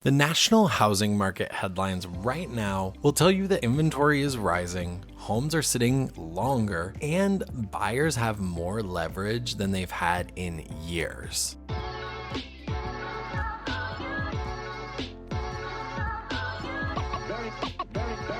The national housing market headlines right now will tell you that inventory is rising, homes are sitting longer, and buyers have more leverage than they've had in years.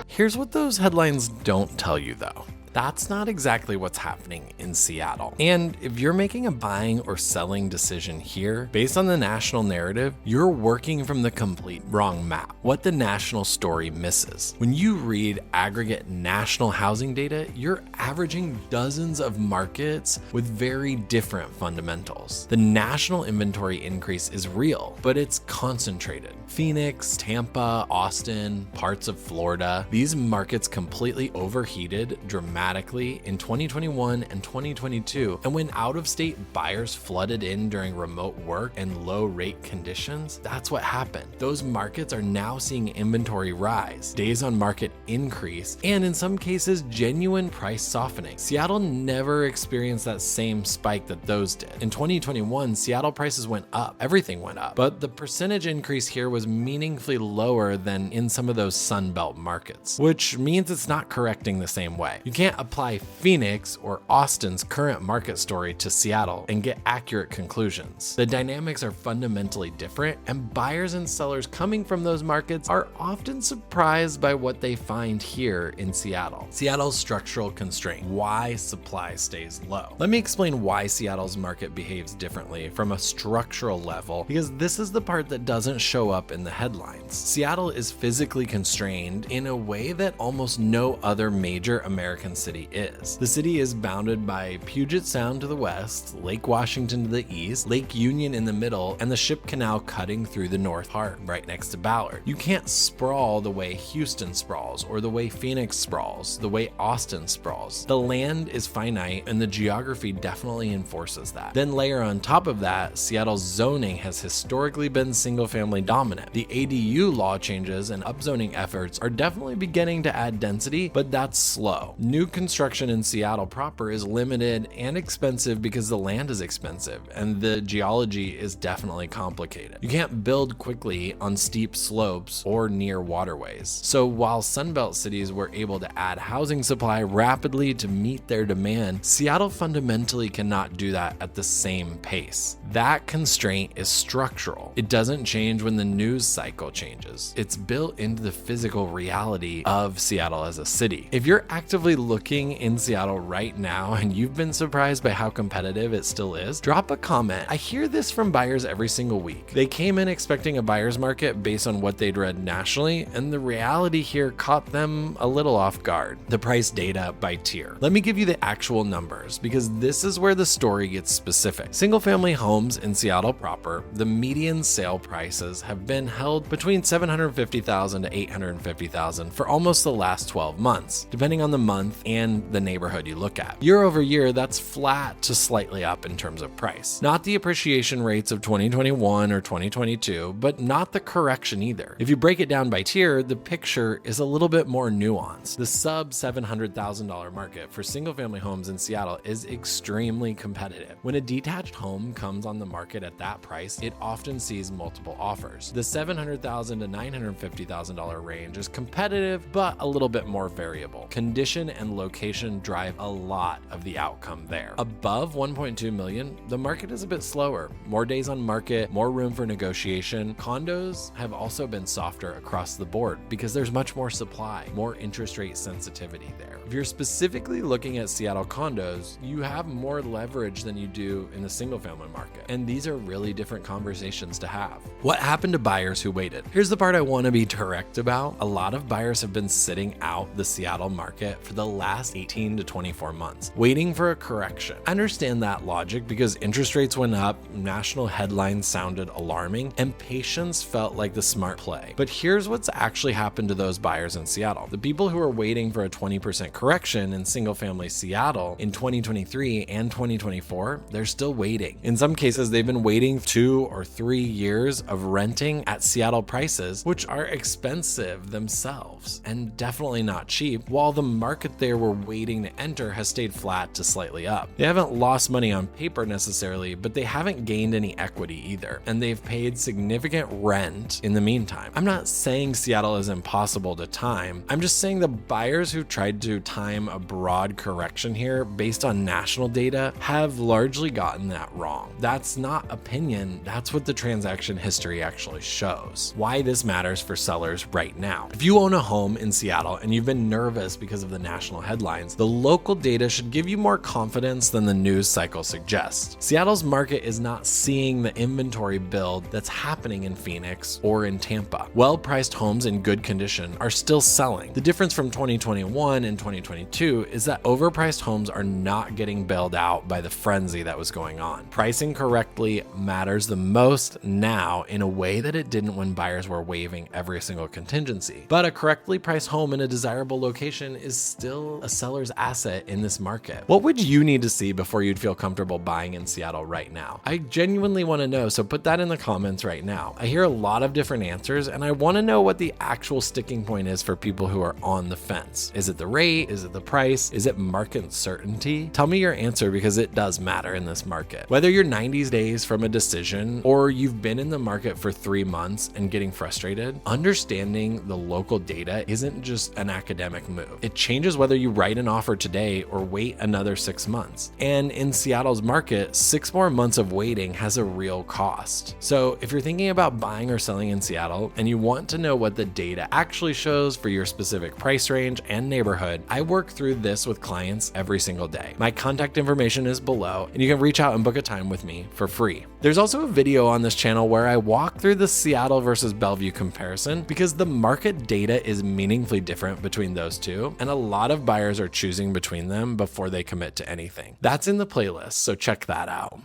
Here's what those headlines don't tell you though. That's not exactly what's happening in Seattle. And if you're making a buying or selling decision here, based on the national narrative, you're working from the complete wrong map. What the national story misses. When you read aggregate national housing data, you're averaging dozens of markets with very different fundamentals. The national inventory increase is real, but it's concentrated. Phoenix, Tampa, Austin, parts of Florida, these markets completely overheated dramatically in 2021 and 2022, and when out-of-state buyers flooded in during remote work and low-rate conditions, that's what happened. Those markets are now seeing inventory rise, days on market increase, and in some cases, genuine price softening. Seattle never experienced that same spike that those did. In 2021, Seattle prices went up, everything went up, but the percentage increase here was meaningfully lower than in some of those Sunbelt markets, which means it's not correcting the same way. You can't apply Phoenix or Austin's current market story to Seattle and get accurate conclusions. The dynamics are fundamentally different, and buyers and sellers coming from those markets are often surprised by what they find here in Seattle. Seattle's structural constraint, why supply stays low. Let me explain why Seattle's market behaves differently from a structural level, because this is the part that doesn't show up in the headlines. Seattle is physically constrained in a way that almost no other major American city is. The city is bounded by Puget Sound to the west, Lake Washington to the east, Lake Union in the middle, and the Ship Canal cutting through the north part, right next to Ballard. You can't sprawl the way Houston sprawls, or the way Phoenix sprawls, the way Austin sprawls. The land is finite, and the geography definitely enforces that. Then layer on top of that, Seattle's zoning has historically been single-family dominant. The ADU law changes and upzoning efforts are definitely beginning to add density, but that's slow. New construction in Seattle proper is limited and expensive because the land is expensive and the geology is definitely complicated. You can't build quickly on steep slopes or near waterways. So while Sunbelt cities were able to add housing supply rapidly to meet their demand, Seattle fundamentally cannot do that at the same pace. That constraint is structural. It doesn't change when the news cycle changes. It's built into the physical reality of Seattle as a city. If you're actively looking in Seattle right now and you've been surprised by how competitive it still is, drop a comment. I hear this from buyers every single week. They came in expecting a buyer's market based on what they'd read nationally, and the reality here caught them a little off guard. The price data by tier. Let me give you the actual numbers, because this is where the story gets specific. Single-family homes in Seattle proper, the median sale prices have been held between $750,000 to $850,000 for almost the last 12 months, depending on the month and the neighborhood you look at. Year over year, that's flat to slightly up in terms of price. Not the appreciation rates of 2021 or 2022, but not the correction either. If you break it down by tier, the picture is a little bit more nuanced. The sub $700,000 market for single-family homes in Seattle is extremely competitive. When a detached home comes on the market at that price, it often sees multiple offers. The $700,000 to $950,000 range is competitive, but a little bit more variable. Condition and location drive a lot of the outcome there. Above 1.2 million, the market is a bit slower. More days on market, more room for negotiation. Condos have also been softer across the board because there's much more supply, more interest rate sensitivity there. If you're specifically looking at Seattle condos, you have more leverage than you do in the single-family market. And these are really different conversations to have. What happened to buyers who waited? Here's the part I want to be direct about. A lot of buyers have been sitting out the Seattle market for the last 18 to 24 months, waiting for a correction. I understand that logic because interest rates went up, national headlines sounded alarming, and patience felt like the smart play. But here's what's actually happened to those buyers in Seattle. The people who are waiting for a 20% correction in single-family Seattle in 2023 and 2024, they're still waiting. In some cases, they've been waiting 2 or 3 years of renting at Seattle prices, which are expensive themselves and definitely not cheap, while the market there they were waiting to enter has stayed flat to slightly up. They haven't lost money on paper necessarily, but they haven't gained any equity either, and they've paid significant rent in the meantime. I'm not saying Seattle is impossible to time. I'm just saying the buyers who tried to time a broad correction here based on national data have largely gotten that wrong. That's not opinion, that's what the transaction history actually shows. Why this matters for sellers right now. If you own a home in Seattle and you've been nervous because of the national headlines, the local data should give you more confidence than the news cycle suggests. Seattle's market is not seeing the inventory build that's happening in Phoenix or in Tampa. Well-priced homes in good condition are still selling. The difference from 2021 and 2022 is that overpriced homes are not getting bailed out by the frenzy that was going on. Pricing correctly matters the most now in a way that it didn't when buyers were waiving every single contingency. But a correctly priced home in a desirable location is still a seller's asset in this market. What would you need to see before you'd feel comfortable buying in Seattle right now? I genuinely want to know, so put that in the comments right now. I hear a lot of different answers, and I want to know what the actual sticking point is for people who are on the fence. Is it the rate? Is it the price? Is it market certainty? Tell me your answer because it does matter in this market. Whether you're 90 days from a decision or you've been in the market for 3 months and getting frustrated, understanding the local data isn't just an academic move. It changes whether you write an offer today or wait another 6 months. And in Seattle's market, 6 more months of waiting has a real cost. So if you're thinking about buying or selling in Seattle and you want to know what the data actually shows for your specific price range and neighborhood, I work through this with clients every single day. My contact information is below, and you can reach out and book a time with me for free. There's also a video on this channel where I walk through the Seattle versus Bellevue comparison because the market data is meaningfully different between those two, and a lot of buyers are choosing between them before they commit to anything. That's in the playlist, so check that out.